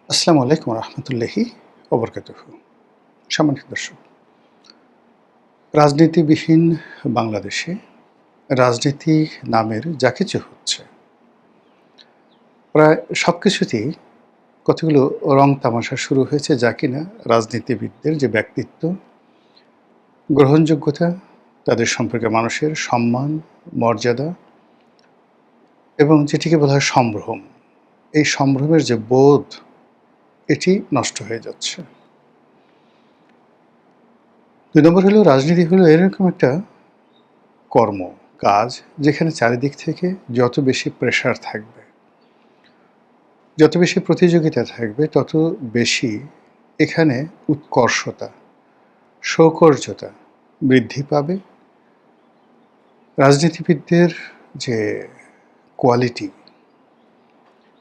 আসসালামু আলাইকুম রহমতুল্লাহি ওবরকাতুহু। সম্মানিত দর্শক, রাজনীতিবিহীন বাংলাদেশে রাজনীতি নামের যা কিছু হচ্ছে, প্রায় সব কিছুতেই কতগুলো রং তামাশা শুরু হয়েছে, যা কিনা রাজনীতিবিদদের যে ব্যক্তিত্ব, গ্রহণযোগ্যতা, তাদের সম্পর্কে মানুষের সম্মান, মর্যাদা এবং যেটিকে বলা হয় সম্ভ্রম, এই সম্ভ্রমের যে বোধ, এটি নষ্ট হয়ে যাচ্ছে। ২ নম্বর হলো, রাজনীতি হলো এরকম একটা কর্ম, কাজ, যেখানে চারিদিক থেকে যত বেশি প্রেশার থাকবে, যত বেশি প্রতিযোগিতা থাকবে, তত বেশি এখানে উৎকর্ষতা, সৌকর্যতা বৃদ্ধি পাবে। রাজনীতিবিদদের যে কোয়ালিটি,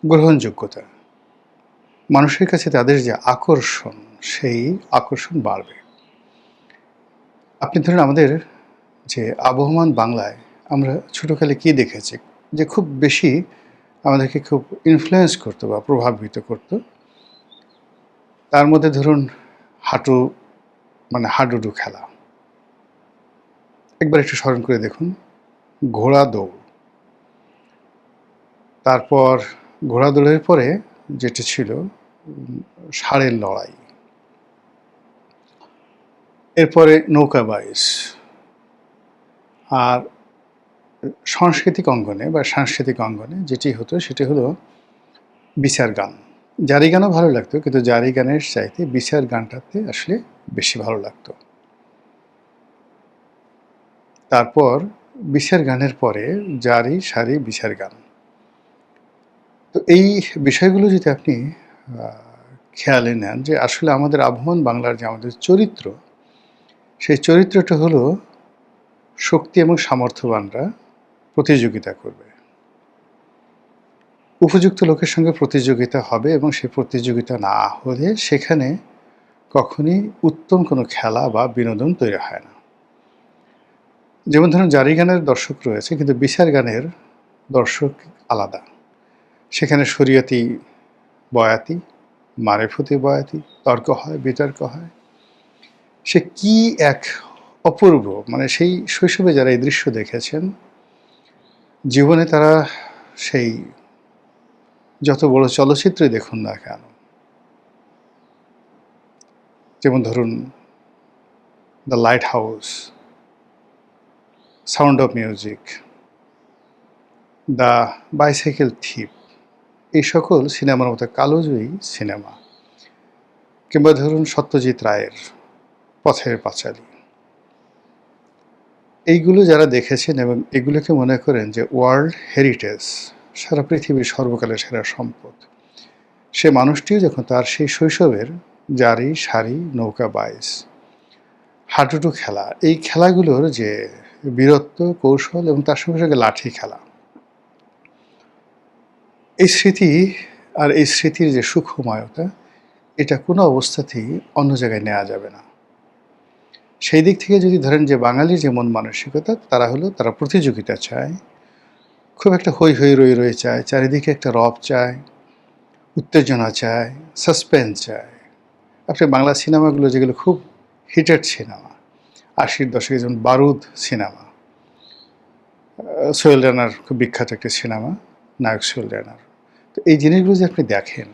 গ্রহণযোগ্যতা, মানুষের কাছে তাদের যে আকর্ষণ, সেই আকর্ষণ বাড়বে। আপনি ধরুন, আমাদের যে আবহমান বাংলায় আমরা ছোটোকালে কী দেখেছি, যে খুব বেশি আমাদেরকে খুব ইনফ্লুয়েন্স করতো বা প্রভাবিত করতো, তার মধ্যে ধরুন হাঁটু, মানে হাডুডু খেলা। একবার একটু স্মরণ করে দেখুন, ঘোড়া দৌড়, তারপর ঘোড়া দৌড়ের পরে যেটি ছিল ষাঁড়ের লড়াই, এরপরে নৌকা বাইচ। আর সাংস্কৃতিক অঙ্গনে যেটি হতো সেটি হলো বিচার গান। জারি গানও ভালো লাগতো, কিন্তু জারি গানের চাইতে বিচার গানটাতে আসলে বেশি ভালো লাগতো। তারপর বিচার গানের পরে জারি, সারি, বিচার গান। তো এই বিষয়গুলো যদি আপনি খেয়ালে নেন, যে আসলে আমাদের আবহমান বাংলার যে আমাদের চরিত্র, সেই চরিত্রটা হলো শক্তি এবং সামর্থ্যবানরা প্রতিযোগিতা করবে, উপযুক্ত লোকের সঙ্গে প্রতিযোগিতা হবে, এবং সেই প্রতিযোগিতা না হলে সেখানে কখনই উত্তম কোনো খেলা বা বিনোদন তৈরি হয় না। যেমন ধরুন, জারি গানের দর্শক রয়েছে, কিন্তু বিচার গানের দর্শক আলাদা। সেখানে শরীয়তি বয়াতি, মারেফতি বয়াতি, তর্ক হয়, বিতর্ক হয়। সে কি এক অপূর্ব, মানে সেই শৈশবে যারা এই দৃশ্য দেখেছেন, জীবনে তারা সেই যত বড় চলচ্চিত্রই দেখুন না কেন, যেমন ধরুন the light house, sound of music, the bicycle থিপ, এই সকল সিনেমার মতো কালোজয়ী সিনেমা, কিংবা ধরুন সত্যজিৎ রায়ের পথের পাঁচালী, এইগুলো যারা দেখেছেন এবং এগুলোকে মনে করেন যে ওয়ার্ল্ড হেরিটেজ, সারা পৃথিবীর সর্বকালের সেরা সম্পদ, সে মানুষটিও যখন তার সেই শৈশবের জারি, সারি, নৌকা বাইচ, হাডুডু খেলা, এই খেলাগুলোর যে বীরত্ব, কৌশল এবং তার সঙ্গে সঙ্গে লাঠি খেলা, এই স্মৃতি আর এই স্মৃতির যে সুখময়তা, এটা কোনো অবস্থাতেই অন্য জায়গায় নেওয়া যাবে না। সেই দিক থেকে যদি ধরেন যে বাঙালির যে মন মানসিকতা, তারা প্রতিযোগিতা চায়, খুব একটা হৈ হৈ রই রই চায়, চারিদিকে একটা রব চায়, উত্তেজনা চায়, সাসপেন্স চায়। আপনি বাংলা সিনেমাগুলো যেগুলো খুব হিটেড সিনেমা, ৮০-র দশকে, যেমন বারুদ সিনেমা, সোহেল রানার খুব বিখ্যাত একটি সিনেমা, নায়ক সোহেল রানার। তো এই জিনিসগুলো যে আপনি দেখেন,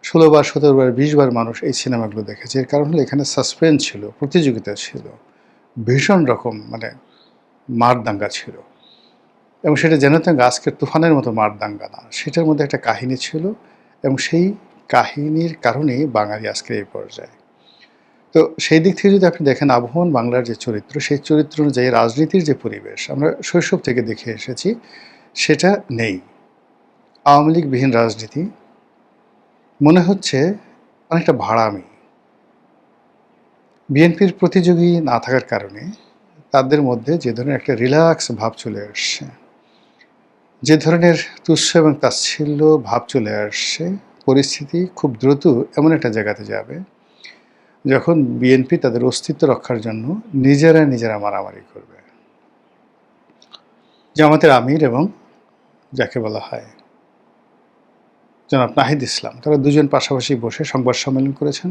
১৬ বার, ১৭ বার, ২০ বার মানুষ এই সিনেমাগুলো দেখেছে। এর কারণ হলো এখানে সাসপেন্স ছিল, প্রতিযোগিতা ছিল, ভীষণ রকম মানে মারদাঙ্গা ছিল, এবং সেটা যেন তেন আজকের তুফানের মতো মারদাঙ্গা না, সেটার মধ্যে একটা কাহিনী ছিল, এবং সেই কাহিনীর কারণেই বাঙালি আজকে এই পর্যায়ে। তো সেই দিক থেকে যদি আপনি দেখেন, আবহমান বাংলার যে চরিত্র, সেই চরিত্র অনুযায়ী রাজনীতির যে পরিবেশ আমরা শৈশব থেকে দেখে এসেছি, সেটা নেই। আওয়ামী লীগবিহীন রাজনীতি মনে হচ্ছে অনেকটা ভাড়ামি। বিএনপির প্রতিযোগী না থাকার কারণে তাদের মধ্যে যে ধরনের একটা রিল্যাক্স ভাব চলে আসছে, যে ধরনের তুচ্ছ এবং তাচ্ছিল্য ভাব চলে আসছে, পরিস্থিতি খুব দ্রুত এমন একটা জায়গাতে যাবে যখন বিএনপি তাদের অস্তিত্ব রক্ষার জন্য নিজেরা মারামারি করবে। জামাতের আমির এবং যাকে বলা হয় জনাব নাহিদ ইসলাম, তারা দুজন পাশাপাশি বসে সংবাদ সম্মেলন করেছেন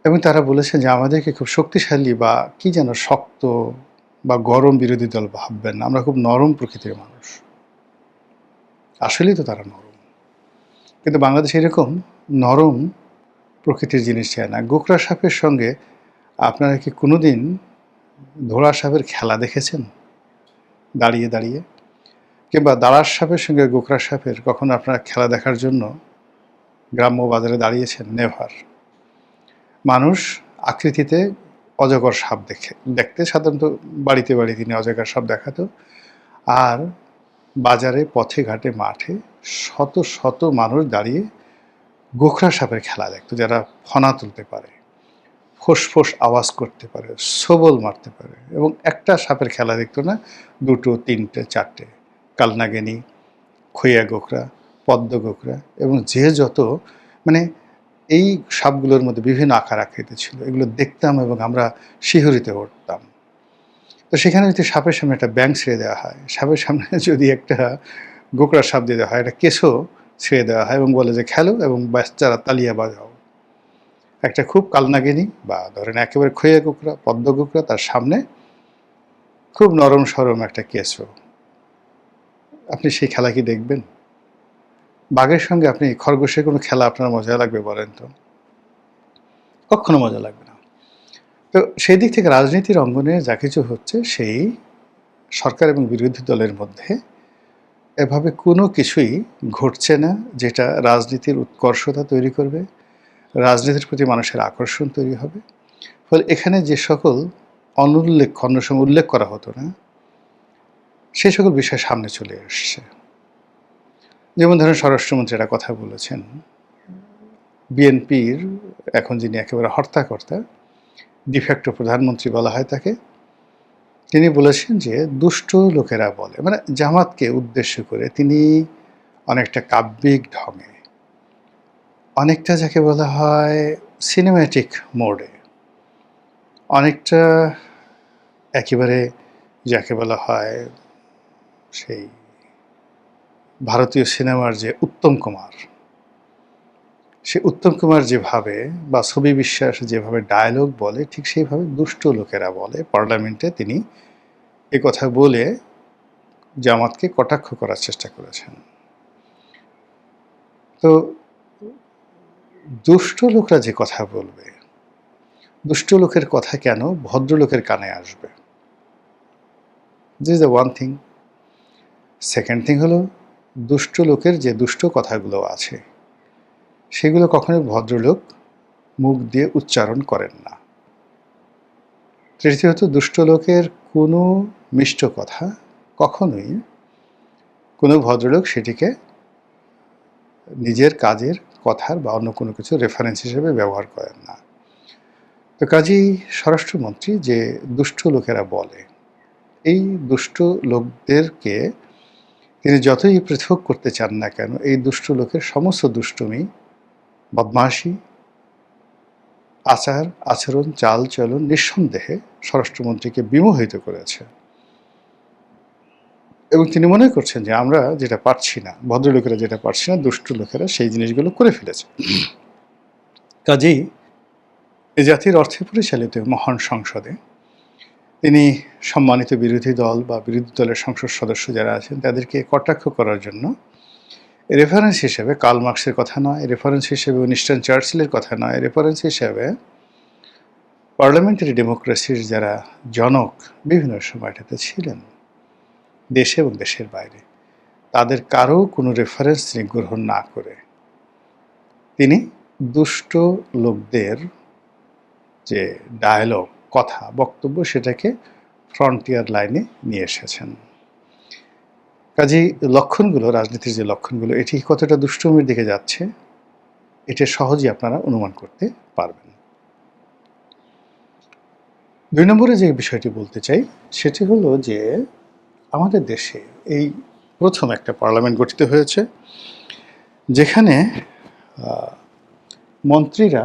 এবং তারা বলেছেন যে আমাদেরকে খুব শক্তিশালী বা কি যেন শক্ত বা গরম বিরোধী দল ভাববেন না, আমরা খুব নরম প্রকৃতির মানুষ। আসলেই তো তারা নরম, কিন্তু বাংলাদেশে এরকম নরম প্রকৃতির জিনিস চায় না। গোকরা সাপের সঙ্গে আপনারা কি কোনোদিন ধোড়া সাপের খেলা দেখেছেন দাঁড়িয়ে দাঁড়িয়ে? কিংবা দাঁড়ার সাপের সঙ্গে গোকরা সাপের কখনো আপনারা খেলা দেখার জন্য গ্রাম্য বাজারে দাঁড়িয়েছেন? নেভার। মানুষ আকৃতিতে অজগর সাপ দেখতে সাধারণত বাড়িতে নিয়ে অজগর সাপ দেখাতো, আর বাজারে পথে ঘাটে মাঠে শত শত মানুষ দাঁড়িয়ে গোখরা সাপের খেলা দেখতো, যারা ফনা তুলতে পারে, ফোঁস আওয়াজ করতে পারে, সবল মারতে পারে, এবং একটা সাপের খেলা দেখতো না, দুটো, তিনটে, চারটে, কালনাগিনী, খইয়া গোখরা, পদ্ম গোখরা, এবং যে যত, মানে এই সাপগুলোর মধ্যে বিভিন্ন আকার আকৃতি ছিল। এগুলো দেখতাম এবং আমরা শিহরিত উঠতাম। তো সেখানে যদি সাপের সামনে একটা ব্যাঙ ছেড়ে দেওয়া হয়, সাপের সামনে যদি একটা গোকরা সাপ দিয়ে দেওয়া হয়, একটা কেঁচো ছেড়ে দেওয়া হয় এবং বলে যে খেলো এবং বাচ্চারা তালিয়া বাজাও, একটা খুব কালনাগিনী বা ধরেন একেবারে খইয়া গোকরা, পদ্ম গোকরা, তার সামনে খুব নরম সরম একটা কেঁচো, আপনি সেই খেলা কি দেখবেন? বাঘের সঙ্গে আপনি খরগোশের কোনো খেলা আপনার মজা লাগবে বলেন তো? কখনো মজা লাগবে না। তো সেই দিক থেকে রাজনীতির অঙ্গনে যা কিছু হচ্ছে, সেই সরকার এবং বিরোধী দলের মধ্যে এভাবে কোনো কিছুই ঘটছে না যেটা রাজনীতির উৎকর্ষতা তৈরি করবে, রাজনীতির প্রতি মানুষের আকর্ষণ তৈরি হবে। ফলে এখানে যে সকল অন্য সময় উল্লেখ করা হতো না, সেই সকল বিষয় সামনে চলে এসছে। যেমন ধরেন স্বরাষ্ট্রমন্ত্রী একটা কথা বলেছেন, বিএনপির এখন যিনি একেবারে হর্তাকর্তা, ডিফ্যাক্টো প্রধানমন্ত্রী বলা হয় তাকে, তিনি বলেছেন যে দুষ্ট লোকেরা বলে, মানে জামাতকে উদ্দেশ্য করে তিনি অনেকটা কাব্যিক ঢঙে, অনেকটা যাকে বলা হয় সিনেম্যাটিক মোডে, অনেকটা একেবারে যাকে বলা হয় সেই ভারতীয় সিনেমার যে উত্তম কুমার, সে উত্তম কুমার যেভাবে বা ছবি বিশ্বাস যেভাবে ডায়লগ বলে, ঠিক সেইভাবে দুষ্ট লোকেরা বলে পার্লামেন্টে তিনি এ কথা বলে জামাতকে কটাক্ষ করার চেষ্টা করেছেন। তো দুষ্ট লোকরা যে কথা বলবে, দুষ্ট লোকের কথা কেন ভদ্রলোকের কানে আসবে? This is the one thing. Second thing হলো, দুষ্ট লোকের যে দুষ্ট কথাগুলো আছে সেগুলো কখনোই ভদ্রলোক মুখ দিয়ে উচ্চারণ করেন না। তৃতীয়ত, দুষ্ট লোকের কোনো মিষ্ট কথা কখনোই কোনো ভদ্রলোক সেটিকে নিজের কাজের কথার বা অন্য কোনো কিছু রেফারেন্স হিসেবে ব্যবহার করেন না। তো কাজেই স্বরাষ্ট্রমন্ত্রী যে দুষ্ট লোকেরা বলে, এই দুষ্ট লোকদেরকে তিনি যতই পৃথক করতে চান না কেন, এই দুষ্ট লোকের সমস্ত দুষ্টুমি, বদমাশি, আচার আচরণ, চাল চলন নিঃসন্দেহে স্বরাষ্ট্রমন্ত্রীকে বিমোহিত করেছে। এবং তিনি মনে করছেন যে আমরা যেটা পারছি না, ভদ্রলোকেরা যেটা পারছি না, দুষ্ট লোকেরা সেই জিনিসগুলো করে ফেলেছে। কাজেই এ জাতির অর্থে পরিচালিত মহান সংসদে তিনি সম্মানিত বিরোধী দল বা বিরোধী দলের সংসদ সদস্য যারা আছেন তাদেরকে কটাক্ষ করার জন্য রেফারেন্স হিসেবে কার্ল মার্কসের কথা নয়, রেফারেন্স হিসেবে উইনস্টন চার্চিলের কথা নয়, রেফারেন্স হিসেবে পার্লামেন্টারি ডেমোক্রেসির যারা জনক বিভিন্ন সময়টাতে ছিলেন দেশে এবং দেশের বাইরে, তাদের কারো কোনো রেফারেন্স তিনি গ্রহণ না করে তিনি দুষ্ট লোকদের যে ডায়ালগ, কথা, বক্তব্য, সেটাকে ফ্রন্টিয়ার লাইনে নিয়ে এসেছেন। কাজেই লক্ষণগুলো, রাজনীতির যে লক্ষণগুলো, এটি কতটা দুষ্টুমির দিকে যাচ্ছে এটা সহজেই আপনারা অনুমান করতে পারবেন। ২ নম্বরে যে বিষয়টি বলতে চাই সেটি হলো যে আমাদের দেশে এই প্রথম একটা পার্লামেন্ট গঠিত হয়েছে যেখানে মন্ত্রীরা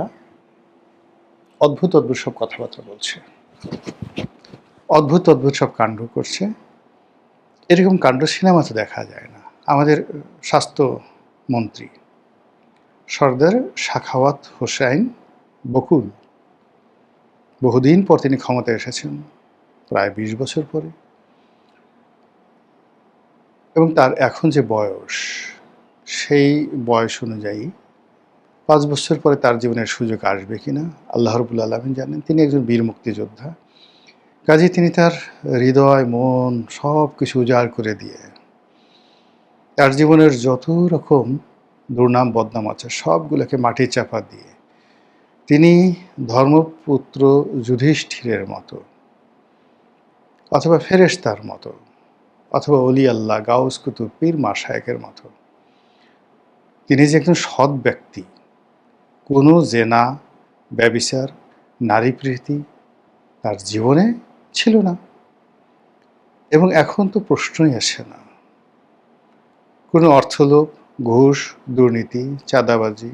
অদ্ভুত অদ্ভুত সব কথাবার্তা বলছে, অদ্ভুত অদ্ভুত সব কাণ্ড করছে। এরকম কাণ্ড সিনেমাতে দেখা যায় না। আমাদের স্বাস্থ্য মন্ত্রী সর্দার সাখাওয়াত হোসাইন বকুল। বহুদিন পর তিনি ক্ষমতায় এসেছেন, প্রায় ২০ বছর পরে, এবং তার এখন যে বয়স, সেই বয়স অনুযায়ী ৫ বছর পরে তার জীবনের সুযোগ আসবে কিনা আল্লাহ রাব্বুল আলামিন জানেন। তিনি একজন বীর মুক্তিযোদ্ধা, কাজেই তিনি তার হৃদয় মন সব কিছু উজাড় করে দিয়ে তার জীবনের যত রকম দুর্নাম বদনাম আছে সবগুলোকে মাটি চাপা দিয়ে তিনি ধর্মপুত্র যুধিষ্ঠিরের মতো অথবা ফেরেশতার মতো অথবা অলি আল্লাহ গাউস কুতুব পীর মাশায়েখের মতো তিনি যে একজন সৎ ব্যক্তি, কোনো জেনা ব্যভিচার নারীপ্রীতি তার জীবনে ছিল না, এবং এখন তো প্রশ্নই আসে না। কোনো অর্থলোভ, ঘুষ, দুর্নীতি, চাঁদাবাজি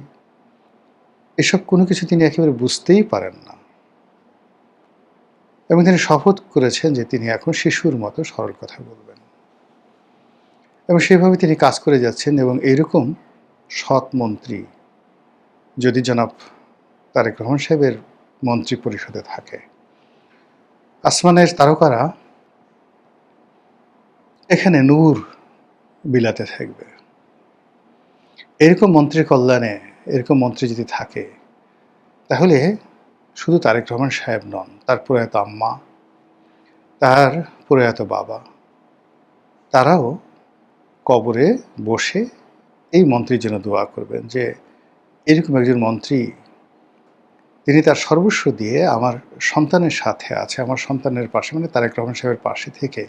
এসব কোনো কিছু তিনি একেবারে বুঝতেই পারেন না, এবং তিনি শপথ করেছেন যে তিনি এখন শিশুর মতো সরল কথা বলবেন, এবং সেভাবে তিনি কাজ করে যাচ্ছেন। এবং এইরকম সৎ মন্ত্রী যদি জনাব তারেক রহমান সাহেবের মন্ত্রী পরিষদে থাকে, আসমানের তারকারা এখানে নূর বিলাতে থাকবে। এরকম মন্ত্রীর কল্যাণে এরকম মন্ত্রী যদি থাকে, তাহলে শুধু তারেক রহমান সাহেব নন, তার প্রয়াত আম্মা, তার প্রয়াত বাবা, তারাও কবরে বসে এই মন্ত্রীর জন্য দোয়া করবেন যে এরকম একজন মন্ত্রী, তিনি তার সর্বস্ব দিয়ে আমার সন্তানের সাথে আছে, আমার সন্তানের পাশে, মানে তারেক রহমান সাহেবের পাশে থেকে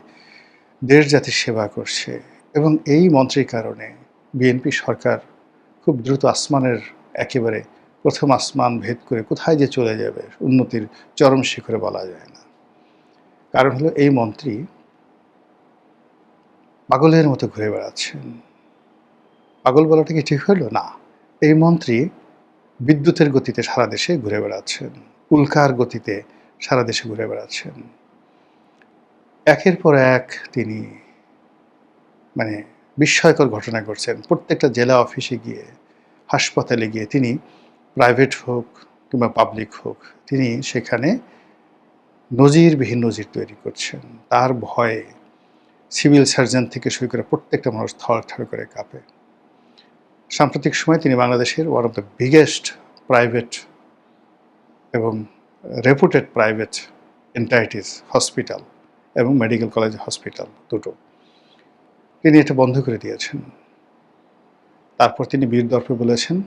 দেশ জাতির সেবা করছে। এবং এই মন্ত্রীর কারণে বিএনপি সরকার খুব দ্রুত আসমানের একেবারে প্রথম আসমান ভেদ করে কোথায় যে চলে যাবে, উন্নতির চরম শিখরে বলা যায় না। কারণ হলো এই মন্ত্রী পাগলের মতো ঘুরে বেড়াচ্ছেন। পাগল বলাটা কি ঠিক হলো? না, এই মন্ত্রী বিদ্যুতের গতিতে সারা দেশে ঘুরে বেড়াচ্ছেন, উল্কার গতিতে সারা দেশে ঘুরে বেড়াচ্ছেন। একের পর এক তিনি মানে বিস্ময়কর ঘটনা ঘটছেন। প্রত্যেকটা জেলা অফিসে গিয়ে, হাসপাতালে গিয়ে তিনি, প্রাইভেট হোক কিংবা পাবলিক হোক, তিনি সেখানে নজিরবিহীন নজির তৈরি করছেন। তার ভয়ে সিভিল সার্জন থেকে শুরু করে প্রত্যেকটা মানুষ থরথর করে কাঁপে। সাম্প্রতিক সময়ে তিনি বাংলাদেশের one of the biggest private এবং রেপুটেড প্রাইভেট এন্টাইটিস হসপিটাল এবং মেডিকেল কলেজ হসপিটাল দুটো, তিনি এটা বন্ধ করে দিয়েছেন। তারপর তিনি বীর দর্পে বলেছেন,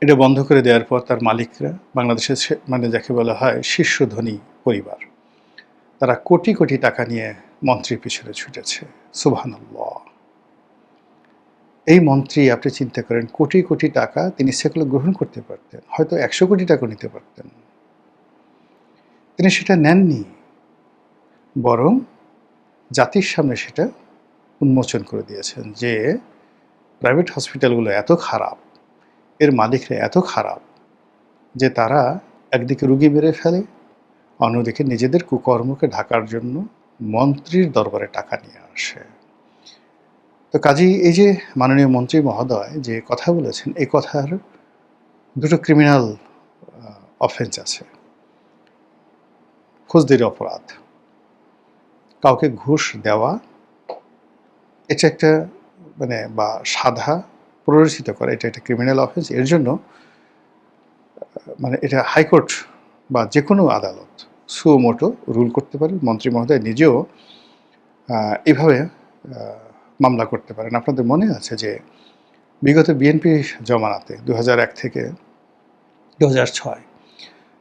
এটা বন্ধ করে দেওয়ার পর তার মালিকরা, বাংলাদেশের মানে যাকে বলা হয় শীর্ষ ধনী পরিবার, তারা কোটি কোটি টাকা নিয়ে মন্ত্রীর পিছনে ছুটেছে। সুবহানাল্লাহ! এই মন্ত্রী, আপনি চিন্তা করেন, কোটি কোটি টাকা তিনি সেগুলো গ্রহণ করতে পারতেন, হয়তো ১০০ কোটি টাকা নিতে পারতেন, তিনি সেটা নেননি, বরং জাতির সামনে সেটা উন্মোচন করে দিয়েছেন যে প্রাইভেট হসপিটালগুলো এত খারাপ, এর মালিকরা এত খারাপ যে তারা একদিকে রুগী মেরে ফেলে, অন্যদিকে নিজেদের কুকর্মকে ঢাকার জন্য মন্ত্রীর দরবারে টাকা নিয়ে আসে। তো কাজেই এই যে মাননীয় মন্ত্রী মহোদয় যে কথা বলেছেন, এই কথার দুটো ক্রিমিনাল অফেন্স আছে। ফৌজদারি অপরাধ, কাউকে ঘুষ দেওয়া, এটা একটা মানে বা সাধা প্ররোচিত করা, এটা একটা ক্রিমিনাল অফেন্স। এর জন্য মানে এটা হাইকোর্ট বা যে কোনো আদালত সুমোটো রুল করতে পারে। মন্ত্রী মহোদয় নিজেও এভাবে মামলা করতে পারেন। আপনাদের মনে আছে যে বিগত বিএনপি জমানাতে ২০০১ থেকে ২০০৬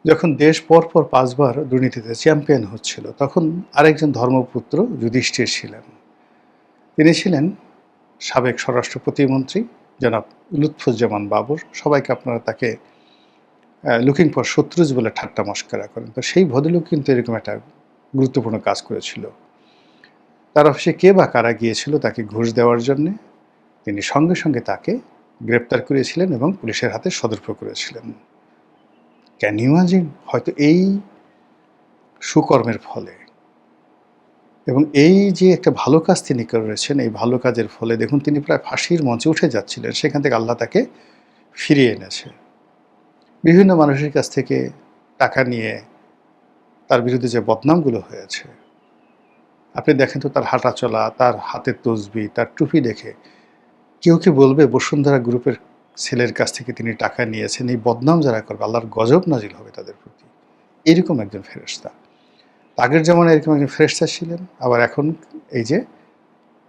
যখন দেশ পরপর ৫ বার দুর্নীতিতে চ্যাম্পিয়ন হচ্ছিল, তখন আরেকজন ধর্মপুত্র যুধিষ্ঠির ছিলেন। তিনি ছিলেন সাবেক স্বরাষ্ট্র প্রতিমন্ত্রী জনাব লুৎফুজ্জামান বাবর। সবাইকে আপনারা তাকে লুকিং ফর শত্রুজ বলে ঠাট্টা মস্করা করেন। তো সেই ভদ্রলোক কিন্তু এরকম একটা গুরুত্বপূর্ণ কাজ করেছিল। তার অফিসে কে বা কারা গিয়েছিল তাকে ঘুষ দেওয়ার জন্যে, তিনি সঙ্গে সঙ্গে তাকে গ্রেপ্তার করেছিলেন এবং পুলিশের হাতে সোপর্দ করেছিলেন। Can you imagine? হয়তো এই সুকর্মের ফলে এবং এই যে একটা ভালো কাজ তিনি করেছেন, এই ভালো কাজের ফলে দেখুন তিনি প্রায় ফাঁসির মঞ্চে উঠে যাচ্ছিলেন, সেখান থেকে আল্লাহ তাকে ফিরিয়ে এনেছে। বিভিন্ন মানুষের কাছ থেকে টাকা নিয়ে তার বিরুদ্ধে যে বদনামগুলো হয়েছে, আপনি দেখেন তো তার হাঁটা চলা, তার হাতের তসবি, তার টুপি দেখে কেউ কি বলবে বসুন্ধরা গ্রুপের ছেলের কাছ থেকে তিনি টাকা নিয়েছেন? এই বদনাম যারা করবে আল্লাহর গজব নাজিল হবে তাদের প্রতি। এরকম একজন ফেরেশতা। আগের জামানায় এরকম একজন ফেরেশতা ছিলেন, আবার এখন এই যে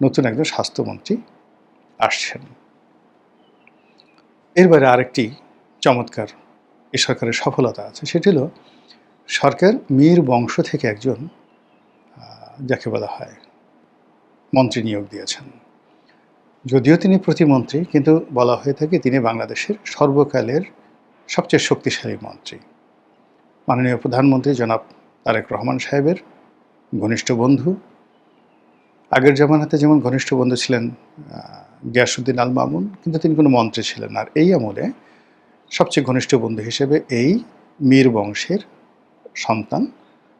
নতুন একজন স্বাস্থ্যমন্ত্রী আসছেন। এর বাইরে আরেকটি চমৎকার এই সরকারের সফলতা আছে, সেটি হলো সরকার মীর বংশ থেকে একজন যাকে বলা হয় মন্ত্রী নিয়োগ দিয়েছেন। যদিও তিনি প্রতিমন্ত্রী, কিন্তু বলা হয়ে থাকে তিনি বাংলাদেশের সর্বকালের সবচেয়ে শক্তিশালী মন্ত্রী। মাননীয় প্রধানমন্ত্রী জনাব তারেক রহমান সাহেবের ঘনিষ্ঠ বন্ধু। আগের জামানাতে যেমন ঘনিষ্ঠ বন্ধু ছিলেন গিয়াসউদ্দিন আল মামুন, কিন্তু তিনি কোনো মন্ত্রী ছিলেন না। আর এই আমলে সবচেয়ে ঘনিষ্ঠ বন্ধু হিসেবে এই মীর বংশের সন্তান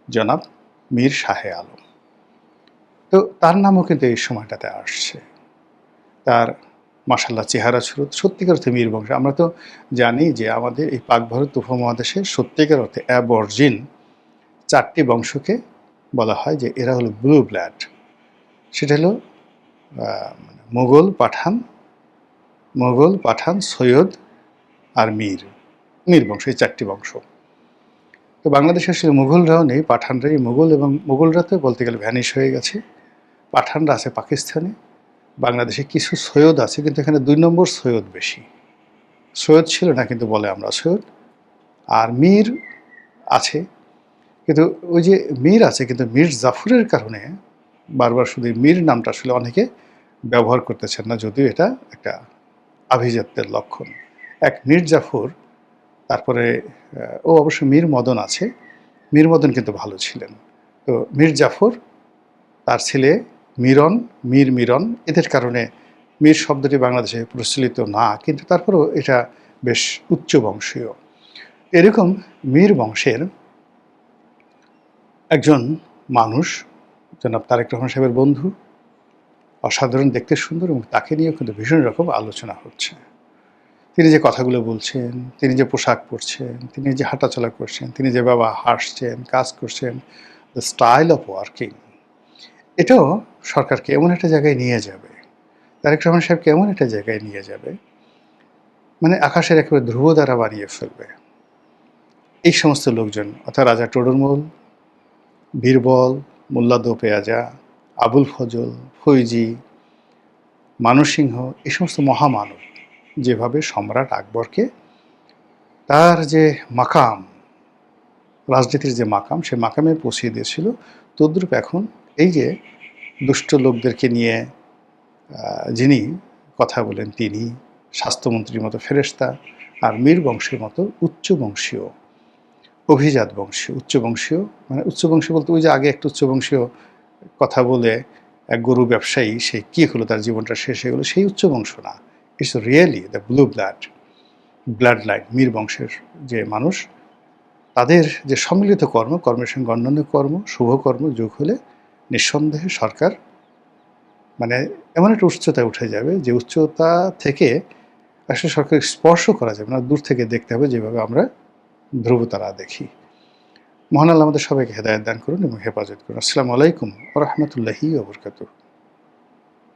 জনাব মীর শাহে আলম। তো তার নামও কিন্তু এই সময়টাতে আসছে। তার মাশাআল্লাহ চেহারা ছিল সত্যিকার অর্থে মীর বংশ। আমরা তো জানি যে আমাদের এই পাক ভারত উপমহাদেশে সত্যিকার অর্থে অ্যাবরজিন 4টি বংশকে বলা হয় যে এরা হলো ব্লু ব্লাড। সেটা হলো মোগল, পাঠান, সৈয়দ আর মীর বংশ, এই 4টি বংশ। তো বাংলাদেশে আসলে মুঘলরাও নেই, পাঠানরাই মুঘল, এবং মুঘলরা তো বলতে গেলে ভ্যানিশ হয়ে গেছে। পাঠানরা আছে পাকিস্তানে, বাংলাদেশে কিছু সৈয়দ আছে, কিন্তু এখানে 2 নম্বর সৈয়দ বেশি। সৈয়দ ছিল না, কিন্তু বলে আমরা সৈয়দ। আর মীর আছে, কিন্তু ওই যে মীর আছে, কিন্তু মীর জাফরের কারণে বারবার শুধু মীর নামটা আসলে অনেকে ব্যবহার করতেছেন না, যদিও এটা একটা আভিজাত্যের লক্ষণ। এক মীর জাফর, তারপরে ও অবশ্য মীর মদন আছে। মীর মদন কিন্তু ভালো ছিলেন। তো মীর জাফর, তার ছেলে মিরন, এদের কারণে মীর শব্দটি বাংলাদেশে প্রচলিত না, কিন্তু তারপরেও এটা বেশ উচ্চ বংশীয়। এরকম মীর বংশের একজন মানুষ জনাব তারেক রহমান সাহেবের বন্ধু, অসাধারণ, দেখতে সুন্দর, এবং তাকে নিয়েও কিন্তু ভীষণ রকম আলোচনা হচ্ছে। তিনি যে কথাগুলো বলছেন, তিনি যে পোশাক পরছেন, তিনি যে হাঁটাচলা করছেন, তিনি যেভাবে হাসছেন, কাজ করছেন, দ্য স্টাইল অফ ওয়ার্কিং, এটাও সরকারকে এমন একটা জায়গায় নিয়ে যাবে, তারেক রহমান সাহেবকে এমন একটা জায়গায় নিয়ে যাবে, মানে আকাশের একেবারে ধ্রুব দ্বারা বানিয়ে ফেলবে। এই সমস্ত লোকজন, অর্থাৎ রাজা টোডরমল, বীরবল, মোল্লা দো পেয়াজা, আবুল ফজল, ফৈজি, মানসিংহ, এই সমস্ত মহামানব যেভাবে সম্রাট আকবরকে তার যে মাকাম, রাজনীতির যে মাকাম, সে মাকামে পৌঁছিয়ে দিয়েছিল, তদ্রূপ এখন এই যে দুষ্ট লোকদেরকে নিয়ে যিনি কথা বলেন, তিনি স্বাস্থ্যমন্ত্রীর মতো ফেরেশতা, আর মীর বংশের মতো উচ্চবংশীয়, অভিজাত বংশীয়, উচ্চবংশীয়, মানে উচ্চবংশীয় বলতে ওই যে আগে একটা উচ্চবংশীয় কথা বলে এক গরু ব্যবসায়ী সে কী হলো, তার জীবনটা শেষ হয়ে গেলো, সেই উচ্চবংশ না। It's really the blue blood line, Mir বংশের যে মানুষ, তাদের যে সম্মিলিত কর্মের সঙ্গে অন্যান্য কর্ম, শুভকর্ম যোগ হলে নিঃসন্দেহে সরকার মানে এমন একটা উচ্চতায় উঠে যাবে, যে উচ্চতা থেকে আসলে সরকার স্পর্শ করা যাবে না, দূর থেকে দেখতে হবে, যেভাবে আমরা ধ্রুবতারা দেখি। মহান আল্লাহ আমাদের সবাইকে হেদায়েত দান করুন এবং হেফাজত করুন। আসসালামু আলাইকুম ওয়া রাহমাতুল্লাহি ওয়া বারাকাতুহু।